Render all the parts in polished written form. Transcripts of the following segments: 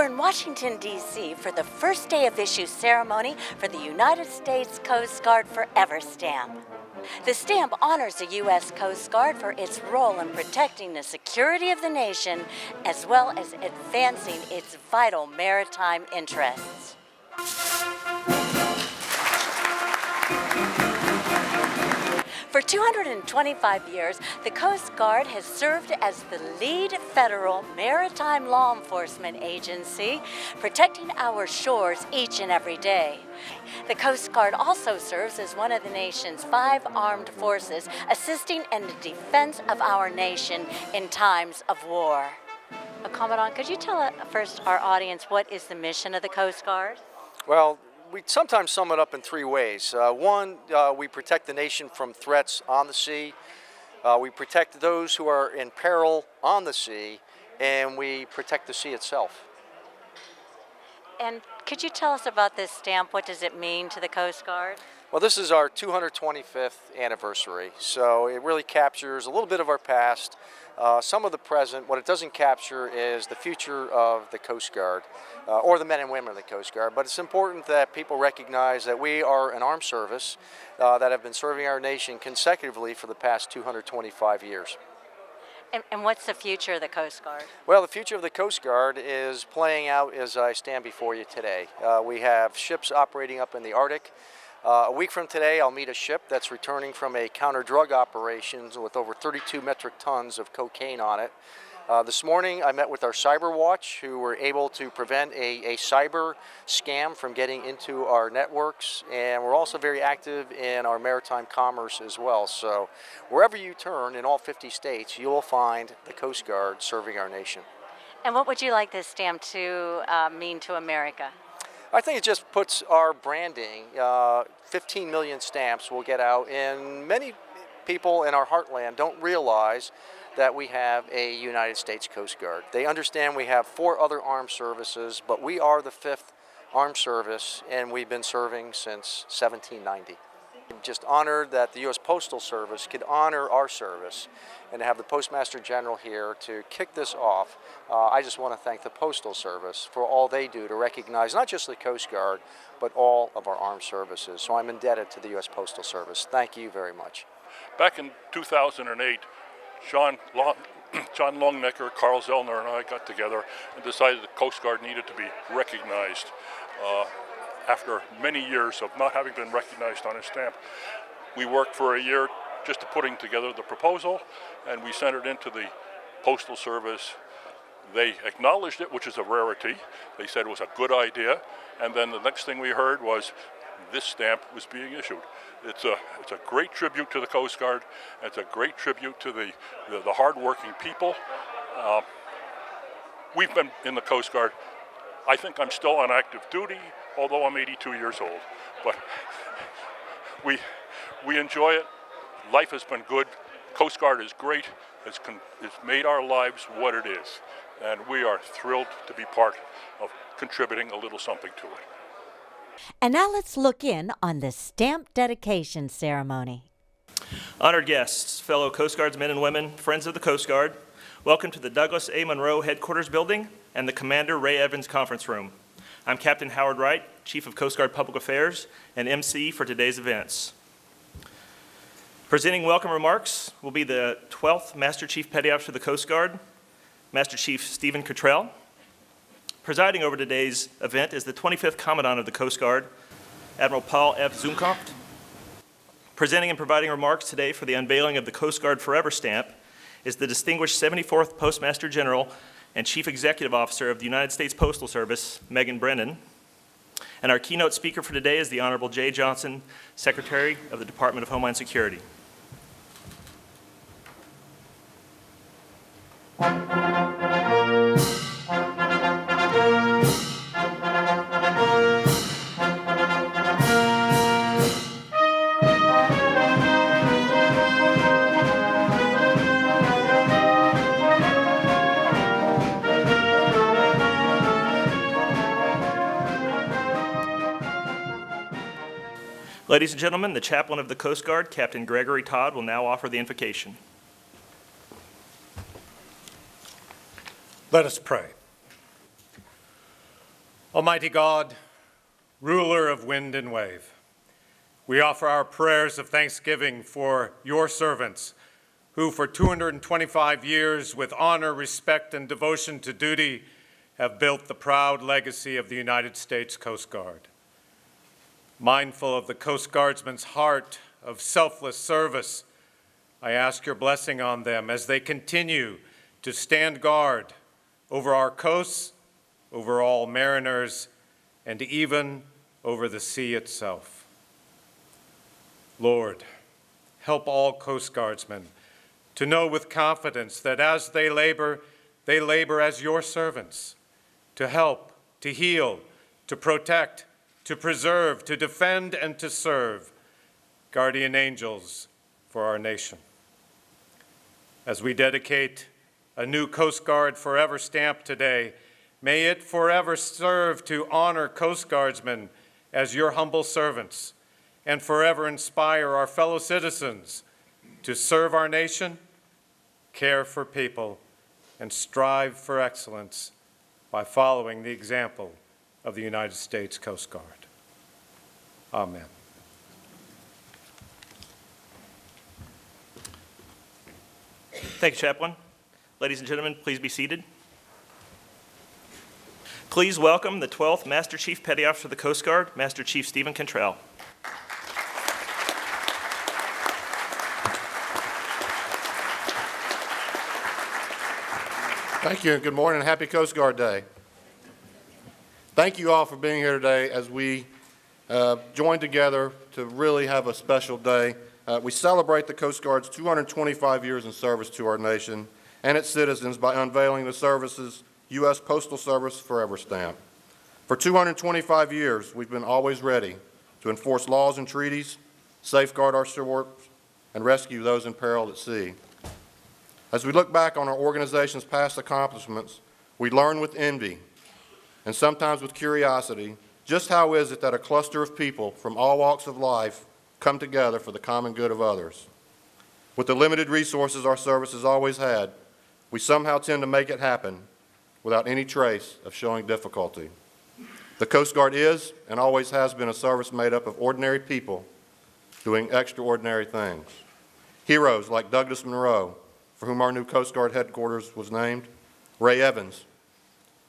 We're in Washington, D.C. for the first day of issue ceremony for the United States Coast Guard Forever stamp. The stamp honors the U.S. Coast Guard for its role in protecting the security of the nation as well as advancing its vital maritime interests. For 225 years, the Coast Guard has served as the lead federal maritime law enforcement agency, protecting our shores each and every day. The Coast Guard also serves as one of the nation's 5 armed forces, assisting in the defense of our nation in times of war. Commandant, could you tell first our audience what is the mission of the Coast Guard? Well, we sometimes sum it up in 3 ways. One, we protect the nation from threats on the sea. We protect those who are in peril on the sea, and we protect the sea itself. And could you tell us about this stamp? What does it mean to the Coast Guard? Well, this is our 225th anniversary, so it really captures a little bit of our past, some of the present. What it doesn't capture is the future of the Coast Guard, or the men and women of the Coast Guard. But it's important that people recognize that we are an armed service that have been serving our nation consecutively for the past 225 years. And what's the future of the Coast Guard? Well, the future of the Coast Guard is playing out as I stand before you today. We have ships operating up in the Arctic. A week from today, I'll meet a ship that's returning from a counter-drug operations with over 32 metric tons of cocaine on it. This morning, I met with our Cyber Watch, who were able to prevent a cyber scam from getting into our networks, and we're also very active in our maritime commerce as well. So wherever you turn in all 50 states, you will find the Coast Guard serving our nation. And what would you like this stamp to mean to America? I think it just puts our branding, 15 million stamps will get out, and many people in our heartland don't realize that we have a United States Coast Guard. They understand we have 4 other armed services, but we are the 5th armed service, and we've been serving since 1790. I'm just honored that the U.S. Postal Service could honor our service and to have the Postmaster General here to kick this off. I just want to thank the Postal Service for all they do to recognize not just the Coast Guard, but all of our armed services. So I'm indebted to the U.S. Postal Service. Thank you very much. Back in 2008, John Longnecker, Carl Zellner, and I got together and decided the Coast Guard needed to be recognized. After many years of not having been recognized on a stamp, we worked for a year just to putting together the proposal, and we sent it into the Postal Service. They acknowledged it, which is a rarity. They said it was a good idea, and then the next thing we heard was this stamp was being issued. It's a great tribute to the Coast Guard. It's a great tribute to the hard-working people. We've been in the Coast Guard. I think I'm still on active duty, although I'm 82 years old. But we enjoy it. Life has been good. Coast Guard is great. It's made our lives what it is. And we are thrilled to be part of contributing a little something to it. And now let's look in on the stamp dedication ceremony. Honored guests, fellow Coast Guardsmen and women, friends of the Coast Guard, welcome to the Douglas A. Monroe Headquarters Building and the Commander Ray Evans Conference Room. I'm Captain Howard Wright, Chief of Coast Guard Public Affairs and MC for today's events. Presenting welcome remarks will be the 12th Master Chief Petty Officer of the Coast Guard, Master Chief Stephen Cantrell. Presiding over today's event is the 25th Commandant of the Coast Guard, Admiral Paul F. Zukunft. Presenting and providing remarks today for the unveiling of the Coast Guard Forever stamp is the distinguished 74th Postmaster General and Chief Executive Officer of the United States Postal Service, Brennan. And our keynote speaker for today is the Honorable Jay Johnson, Secretary of the Department of Homeland Security. Ladies and gentlemen, the Chaplain of the Coast Guard, Captain Gregory Todd, will now offer the invocation. Let us pray. Almighty God, ruler of wind and wave, we offer our prayers of thanksgiving for your servants who for 225 years with honor, respect, and devotion to duty have built the proud legacy of the United States Coast Guard. Mindful of the Coast Guardsman's heart of selfless service, I ask your blessing on them as they continue to stand guard over our coasts, over all mariners, and even over the sea itself. Lord, help all Coast Guardsmen to know with confidence that as they labor as your servants, to help, to heal, to protect, to preserve, to defend, and to serve, guardian angels for our nation. As we dedicate a new Coast Guard Forever stamp today, may it forever serve to honor Coast Guardsmen as your humble servants and forever inspire our fellow citizens to serve our nation, care for people, and strive for excellence by following the example of the United States Coast Guard. Amen. Thank you, Chaplain. Ladies and gentlemen, please be seated. Please welcome the 12th Master Chief Petty Officer of the Coast Guard, Master Chief Stephen Cantrell. Thank you, and good morning, and happy Coast Guard Day. Thank you all for being here today as we join together to really have a special day. We celebrate the Coast Guard's 225 years in service to our nation and its citizens by unveiling the service's U.S. Postal Service Forever stamp. For 225 years, we've been always ready to enforce laws and treaties, safeguard our shores, and rescue those in peril at sea. As we look back on our organization's past accomplishments, we learn with envy and sometimes with curiosity just how is it that a cluster of people from all walks of life come together for the common good of others. With the limited resources our service has always had, we somehow tend to make it happen without any trace of showing difficulty. The Coast Guard is and always has been a service made up of ordinary people doing extraordinary things. Heroes like Douglas Monroe, for whom our new Coast Guard headquarters was named, Ray Evans,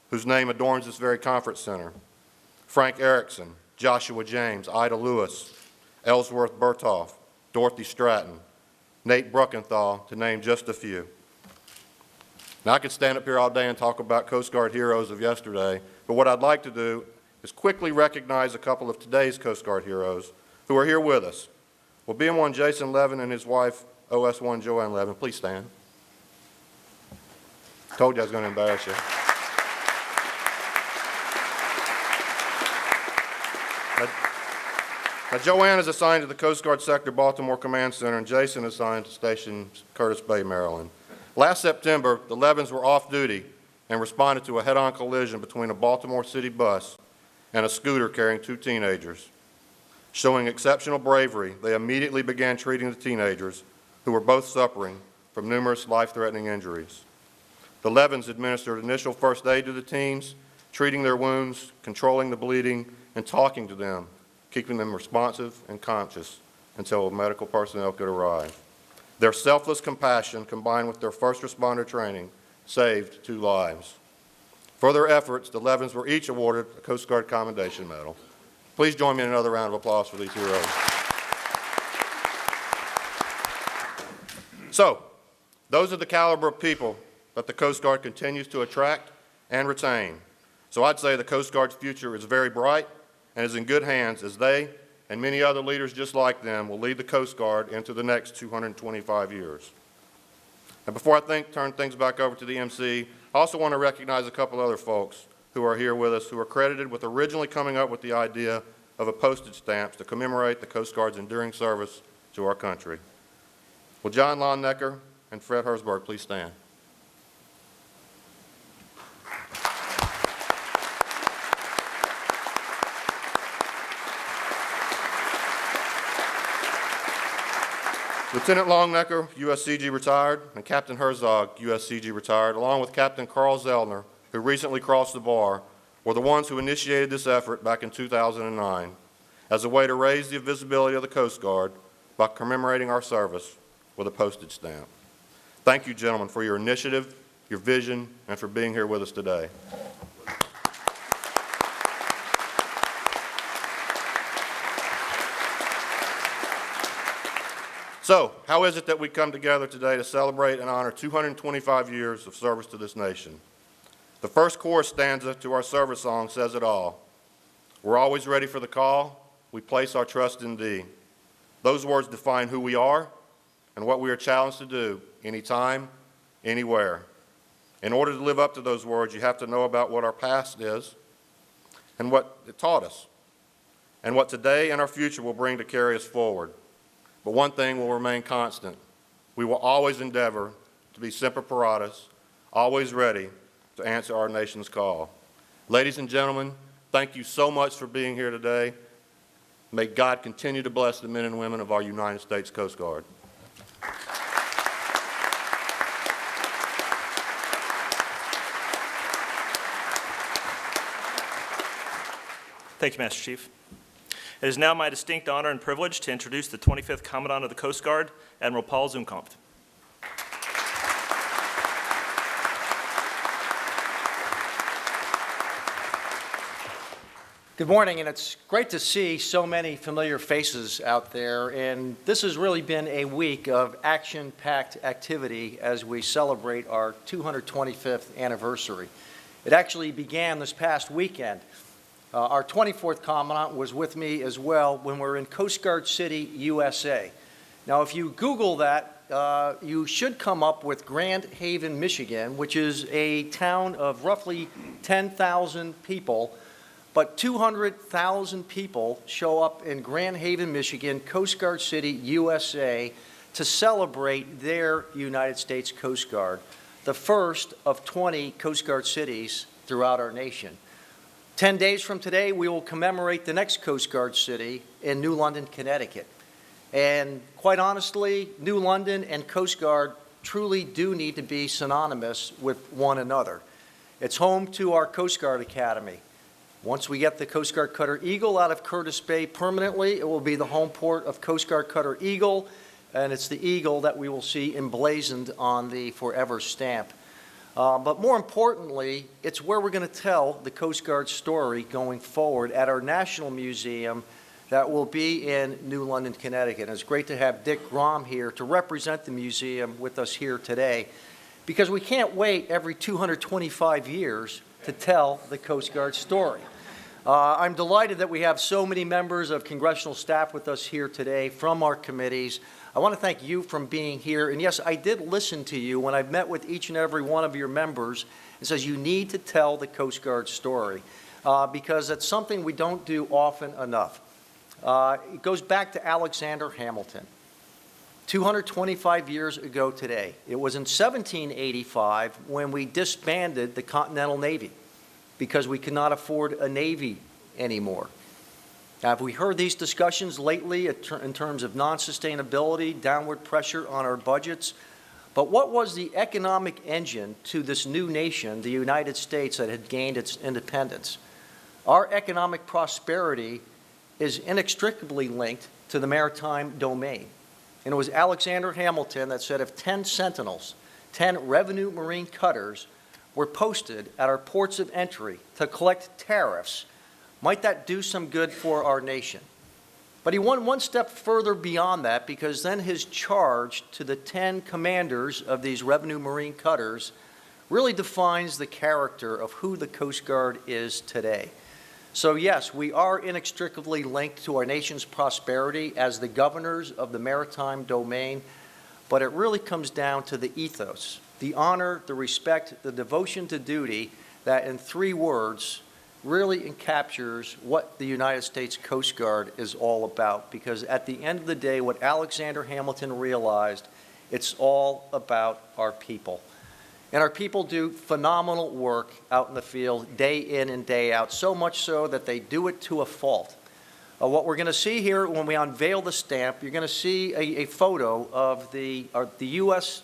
whose name adorns this very conference center, Frank Erickson, Joshua James, Ida Lewis, Ellsworth Berthoff, Dorothy Stratton, Nate Bruckenthal, to name just a few. Now, I could stand up here all day and talk about Coast Guard heroes of yesterday, but what I'd like to do is quickly recognize a couple of today's Coast Guard heroes who are here with us. Well, BM1 Jason Levin and his wife, OS1 Joanne Levin, please stand. Told you I was going to embarrass you. Now, Joanne is assigned to the Coast Guard Sector Baltimore Command Center, and Jason is assigned to Station Curtis Bay, Maryland. Last September, the Levins were off duty and responded to a head-on collision between a Baltimore City bus and a scooter carrying two teenagers. Showing exceptional bravery, they immediately began treating the teenagers, who were both suffering from numerous life-threatening injuries. The Levins administered initial first aid to the teens, treating their wounds, controlling the bleeding, and talking to them, keeping them responsive and conscious until medical personnel could arrive. Their selfless compassion, combined with their first responder training, saved 2 lives. For their efforts, the Levins were each awarded a Coast Guard Commendation Medal. Please join me in another round of applause for these heroes. So, those are the caliber of people that the Coast Guard continues to attract and retain. So I'd say the Coast Guard's future is very bright and is in good hands as they and many other leaders just like them will lead the Coast Guard into the next 225 years. And before I turn things back over to the MC, I also want to recognize a couple other folks who are here with us who are credited with originally coming up with the idea of a postage stamp to commemorate the Coast Guard's enduring service to our country. Will John Lonnecker and Fred Herzberg please stand? Lieutenant Lonnecker, USCG retired, and Captain Herzog, USCG retired, along with Captain Carl Zellner, who recently crossed the bar, were the ones who initiated this effort back in 2009 as a way to raise the visibility of the Coast Guard by commemorating our service with a postage stamp. Thank you, gentlemen, for your initiative, your vision, and for being here with us today. So, how is it that we come together today to celebrate and honor 225 years of service to this nation? The first chorus stanza to our service song says it all. We're always ready for the call. We place our trust in Thee. Those words define who we are and what we are challenged to do anytime, anywhere. In order to live up to those words, you have to know about what our past is and what it taught us, and what today and our future will bring to carry us forward. But one thing will remain constant. We will always endeavor to be semper paratus, always ready to answer our nation's call. Ladies and gentlemen, thank you so much for being here today. May God continue to bless the men and women of our United States Coast Guard. Thank you, Master Chief. It is now my distinct honor and privilege to introduce the 25th Commandant of the Coast Guard, Admiral Paul Zukunft. Good morning, and it's great to see so many familiar faces out there. And this has really been a week of action-packed activity as we celebrate our 225th anniversary. It actually began this past weekend. Our 24th Commandant was with me as well when we were in Coast Guard City, USA. Now, if you Google that, you should come up with Grand Haven, Michigan, which is a town of roughly 10,000 people, but 200,000 people show up in Grand Haven, Michigan, Coast Guard City, USA, to celebrate their United States Coast Guard, the first of 20 Coast Guard cities throughout our nation. 10 days from today, we will commemorate the next Coast Guard city in New London, Connecticut. And quite honestly, New London and Coast Guard truly do need to be synonymous with one another. It's home to our Coast Guard Academy. Once we get the Coast Guard Cutter Eagle out of Curtis Bay permanently, it will be the home port of Coast Guard Cutter Eagle, and it's the Eagle that we will see emblazoned on the Forever stamp. But more importantly, it's where we're going to tell the Coast Guard story going forward at our National Museum that will be in New London, Connecticut. And it's great to have Dick Grom here to represent the museum with us here today, because we can't wait every 225 years to tell the Coast Guard story. I'm delighted that we have so many members of congressional staff with us here today from our committees. I want to thank you for being here. And yes, I did listen to you when I've met with each and every one of your members and says you need to tell the Coast Guard story because it's something we don't do often enough. It goes back to Alexander Hamilton. 225 years ago today. It was in 1785 when we disbanded the Continental Navy because we could not afford a Navy anymore. Have we heard these discussions lately in terms of non-sustainability, downward pressure on our budgets? But what was the economic engine to this new nation, the United States, that had gained its independence? Our economic prosperity is inextricably linked to the maritime domain. And it was Alexander Hamilton that said if 10 sentinels, 10 revenue marine cutters were posted at our ports of entry to collect tariffs, might that do some good for our nation? But he went one step further beyond that, because then his charge to the 10 commanders of these revenue marine cutters really defines the character of who the Coast Guard is today. So yes, we are inextricably linked to our nation's prosperity as the governors of the maritime domain, but it really comes down to the ethos, the honor, the respect, the devotion to duty that in 3 words really encaptures what the United States Coast Guard is all about. Because at the end of the day, what Alexander Hamilton realized, it's all about our people. And our people do phenomenal work out in the field day in and day out, so much so that they do it to a fault. What we're going to see here when we unveil the stamp, you're going to see a photo of the U.S.,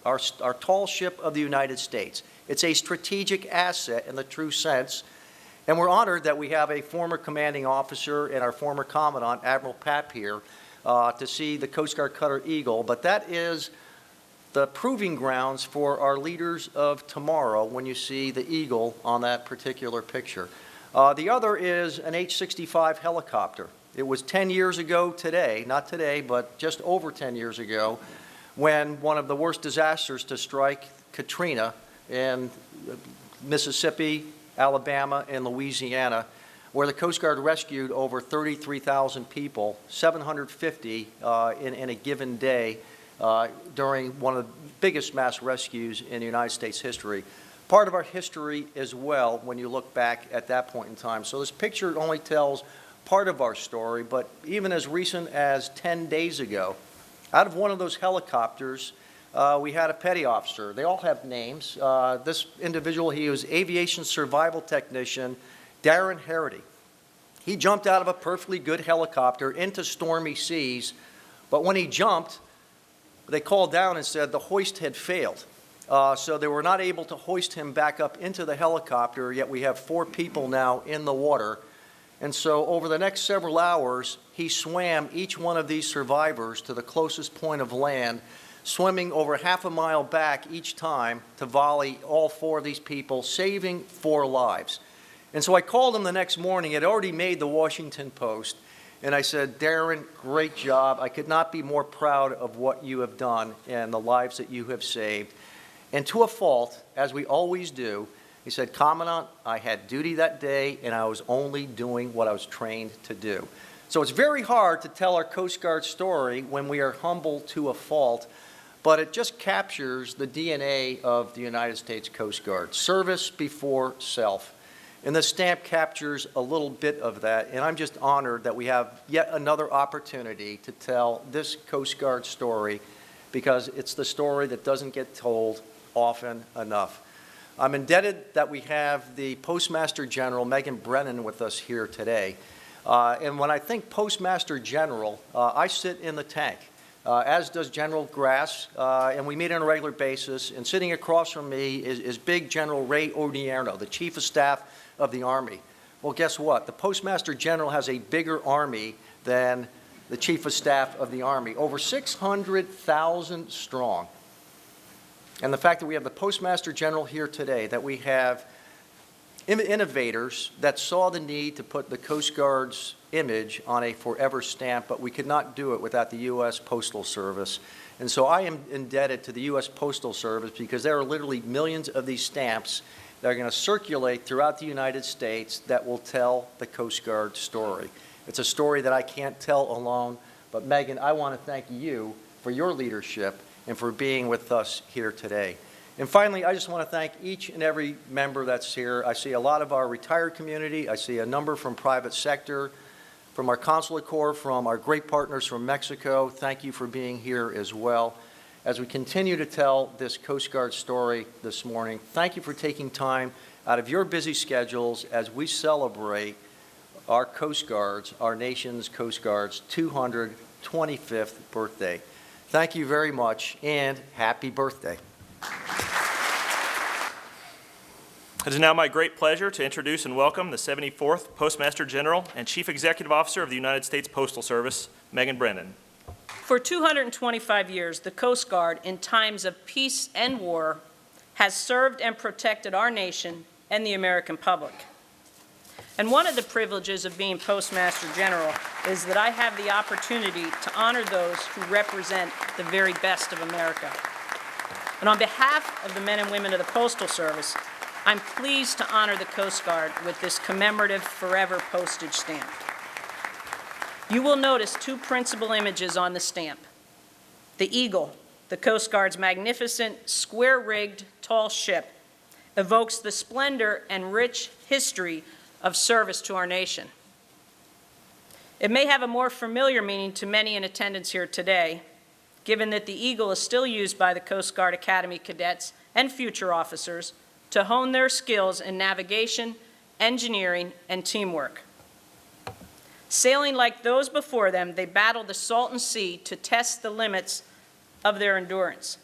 our tall ship of the United States. It's a strategic asset in the true sense. And we're honored that we have a former commanding officer and our former Commandant, Admiral Pap, here to see the Coast Guard Cutter Eagle. But that is the proving grounds for our leaders of tomorrow when you see the Eagle on that particular picture. The other is an MH-65 helicopter. It was 10 years ago today, not today, but just over 10 years ago, when one of the worst disasters to strike, Katrina, in Mississippi, Alabama, and Louisiana, where the Coast Guard rescued over 33,000 people, 750 in a given day during one of the biggest mass rescues in the United States history. Part of our history as well when you look back at that point in time. So this picture only tells part of our story, but even as recent as 10 days ago, out of one of those helicopters, we had a petty officer. They all have names. This individual, he was aviation survival technician, Darren Harity. He jumped out of a perfectly good helicopter into stormy seas, but when he jumped, they called down and said the hoist had failed. So they were not able to hoist him back up into the helicopter, yet we have 4 people now in the water. And so over the next several hours, he swam each one of these survivors to the closest point of land, swimming over half a mile back each time to volley all 4 of these people, saving 4 lives. And so I called him the next morning. It had already made the Washington Post. And I said, Darren, great job. I could not be more proud of what you have done and the lives that you have saved. And to a fault, as we always do, he said, Commandant, I had duty that day, and I was only doing what I was trained to do. So it's very hard to tell our Coast Guard story when we are humble to a fault, but it just captures the DNA of the United States Coast Guard, service before self. And this stamp captures a little bit of that, and I'm just honored that we have yet another opportunity to tell this Coast Guard story, because it's the story that doesn't get told often enough. I'm indebted that we have the Postmaster General, Brennan, with us here today. And when I think Postmaster General, I sit in the tank, as does General Grass, and we meet on a regular basis. And sitting across from me is big General Ray Odierno, the Chief of Staff of the Army. Well, guess what? The Postmaster General has a bigger Army than the Chief of Staff of the Army, over 600,000 strong. And the fact that we have the Postmaster General here today, that we have innovators that saw the need to put the Coast Guard's image on a forever stamp, but we could not do it without the U.S. Postal Service. And so I am indebted to the U.S. Postal Service, because there are literally millions of these stamps that are going to circulate throughout the United States that will tell the Coast Guard story. It's a story that I can't tell alone, but Megan, I want to thank you for your leadership and for being with us here today. And finally, I just want to thank each and every member that's here. I see a lot of our retired community. I see a number from private sector, from our consulate corps, from our great partners from Mexico. Thank you for being here as well. As we continue to tell this Coast Guard story this morning, thank you for taking time out of your busy schedules as we celebrate our Coast Guards, our nation's Coast Guard's 225th birthday. Thank you very much, and happy birthday. It is now my great pleasure to introduce and welcome the 74th Postmaster General and Chief Executive Officer of the United States Postal Service, Brennan. For 225 years, the Coast Guard, in times of peace and war, has served and protected our nation and the American public. And one of the privileges of being Postmaster General is that I have the opportunity to honor those who represent the very best of America. And on behalf of the men and women of the Postal Service, I'm pleased to honor the Coast Guard with this commemorative forever postage stamp. You will notice 2 principal images on the stamp. The Eagle, the Coast Guard's magnificent, square-rigged, tall ship, evokes the splendor and rich history of service to our nation. It may have a more familiar meaning to many in attendance here today, given that the Eagle is still used by the Coast Guard Academy cadets and future officers to hone their skills in navigation, engineering, and teamwork. Sailing like those before them, they battled the Salton Sea to test the limits of their endurance.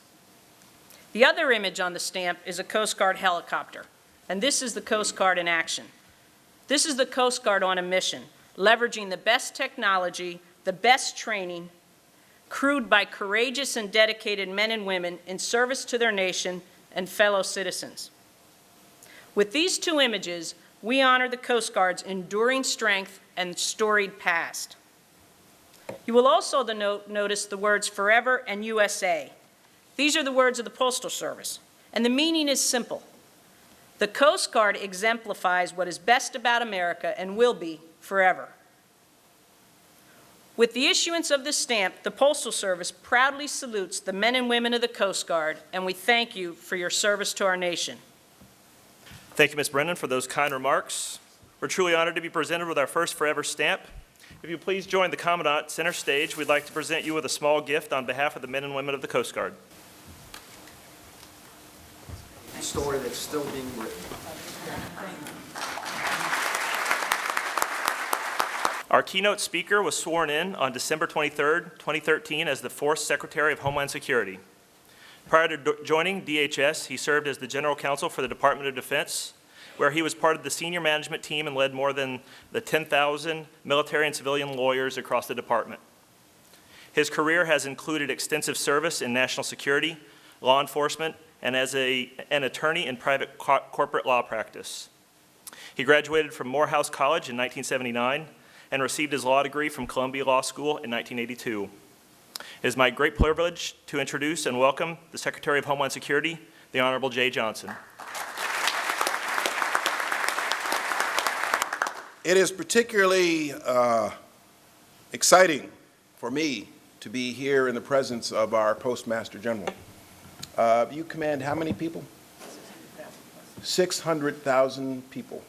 The other image on the stamp is a Coast Guard helicopter, and this is the Coast Guard in action. This is the Coast Guard on a mission, leveraging the best technology, the best training, crewed by courageous and dedicated men and women in service to their nation and fellow citizens. With these two images, we honor the Coast Guard's enduring strength and storied past. You will also notice the words forever and USA. These are the words of the Postal Service, and the meaning is simple. The Coast Guard exemplifies what is best about America and will be forever. With the issuance of this stamp, the Postal Service proudly salutes the men and women of the Coast Guard, and we thank you for your service to our nation. Thank you, Ms. Brennan, for those kind remarks. We're truly honored to be presented with our first Forever stamp. If you please join the Commandant center stage, we'd like to present you with a small gift on behalf of the men and women of the Coast Guard. A story that's still being written. Our keynote speaker was sworn in on December 23, 2013 as the 4th Secretary of Homeland Security. Prior to joining DHS, he served as the General Counsel for the Department of Defense, where he was part of the senior management team and led more than the 10,000 military and civilian lawyers across the department. His career has included extensive service in national security, law enforcement, and as an attorney in private corporate law practice. He graduated from Morehouse College in 1979 and received his law degree from Columbia Law School in 1982. It is my great privilege to introduce and welcome the Secretary of Homeland Security, the Honorable Jay Johnson. It is particularly exciting for me to be here in the presence of our Postmaster General. You command how many people? 600,000 people.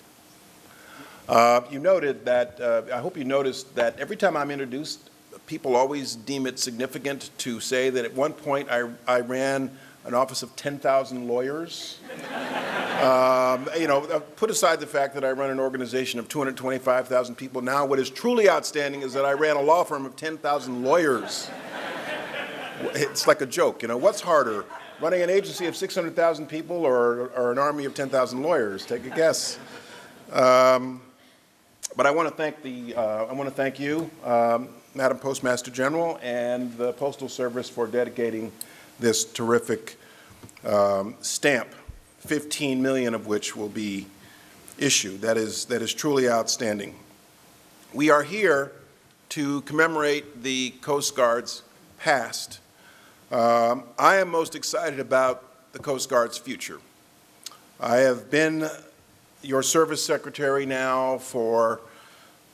You noted that, I hope you noticed that every time I'm introduced, people always deem it significant to say that at one point I ran an office of 10,000 lawyers. You know, put aside the fact that I run an organization of 225,000 people. Now what is truly outstanding is that I ran a law firm of 10,000 lawyers. It's like a joke, you know. What's harder, running an agency of 600,000 people or an army of 10,000 lawyers? Take a guess. But I want to thank you, Madam Postmaster General, and the Postal Service for dedicating this terrific stamp, 15 million of which will be issued. That is truly outstanding. We are here to commemorate the Coast Guard's past. I am most excited about the Coast Guard's future. I have been your service secretary now for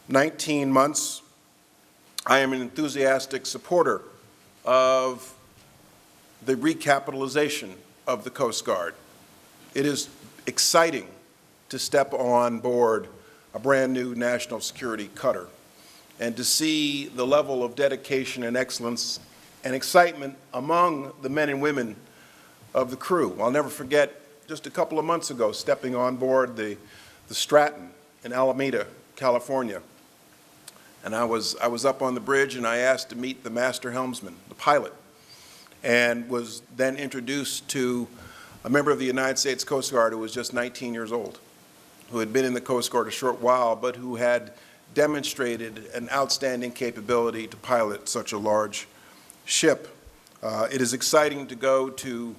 19 months. I am an enthusiastic supporter of the recapitalization of the Coast Guard. It is exciting to step on board a brand new national security cutter and to see the level of dedication and excellence and excitement among the men and women of the crew. I'll never forget just a couple of months ago stepping on board the Stratton in Alameda, California. And I was up on the bridge and I asked to meet the master helmsman, the pilot, and was then introduced to a member of the United States Coast Guard who was just 19 years old, who had been in the Coast Guard a short while, but who had demonstrated an outstanding capability to pilot such a large ship. It is exciting to go to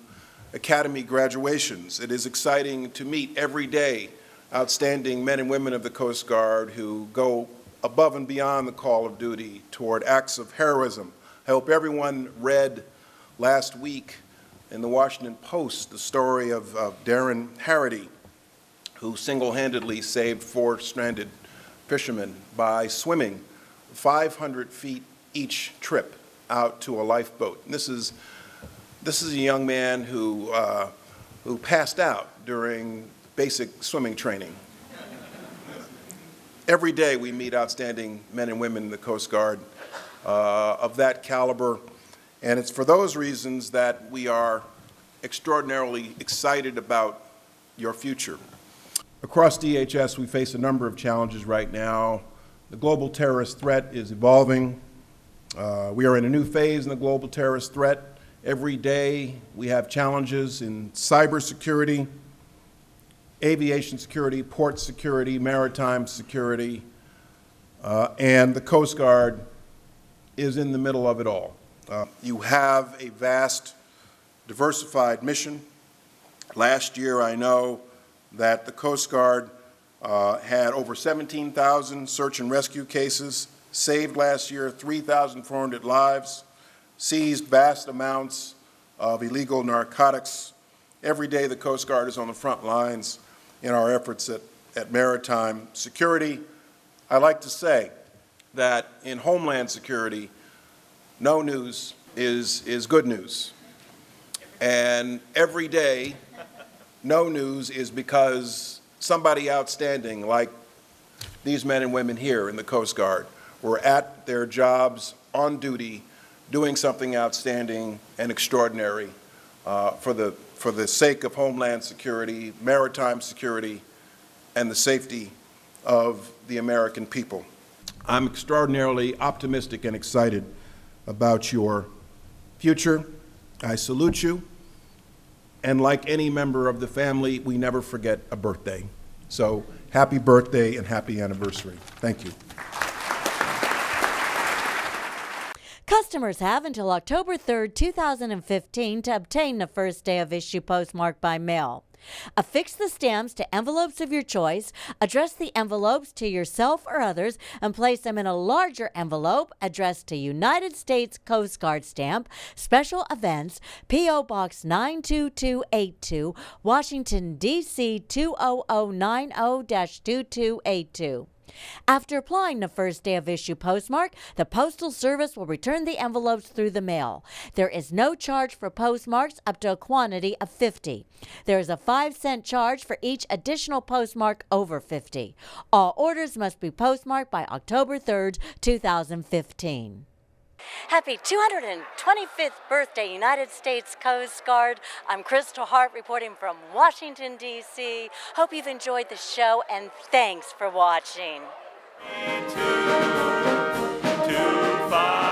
academy graduations. It is exciting to meet every day outstanding men and women of the Coast Guard who go above and beyond the call of duty toward acts of heroism. I hope everyone read last week in the Washington Post the story of Darren Harrity, who single-handedly saved 4 stranded fishermen by swimming 500 feet each trip out to a lifeboat. And this is a young man who passed out during basic swimming training. Every day we meet outstanding men and women in the Coast Guard of that caliber, and it's for those reasons that we are extraordinarily excited about your future. Across DHS, we face a number of challenges right now. The global terrorist threat is evolving. We are in a new phase in the global terrorist threat. Every day we have challenges in cybersecurity. aviation security, port security, maritime security, and the Coast Guard is in the middle of it all. You have a vast, diversified mission. Last year, I know that the Coast Guard had over 17,000 search and rescue cases, saved last year 3,400 lives, seized vast amounts of illegal narcotics. Every day the Coast Guard is on the front lines in our efforts at maritime security. I like to say that in Homeland security, no news is good news. And every day, no news is because somebody outstanding like these men and women here in the Coast Guard were at their jobs on duty doing something outstanding and extraordinary for the sake of Homeland security, maritime security, and the safety of the American people. I'm extraordinarily optimistic and excited about your future. I salute you. And like any member of the family, we never forget a birthday. So happy birthday and happy anniversary. Thank you. Customers have until October 3rd, 2015 to obtain the first day of issue postmark by mail. Affix the stamps to envelopes of your choice, address the envelopes to yourself or others, and place them in a larger envelope addressed to United States Coast Guard stamp, Special Events, P.O. Box 92282, Washington, D.C. 20090-2282. After applying the first day of issue postmark, the Postal Service will return the envelopes through the mail. There is no charge for postmarks up to a quantity of 50. There is a 5-cent charge for each additional postmark over 50. All orders must be postmarked by October 3rd, 2015. Happy 225th birthday, United States Coast Guard. I'm Kristal Hart reporting from Washington, D.C. Hope you've enjoyed the show, and thanks for watching. 2, 5.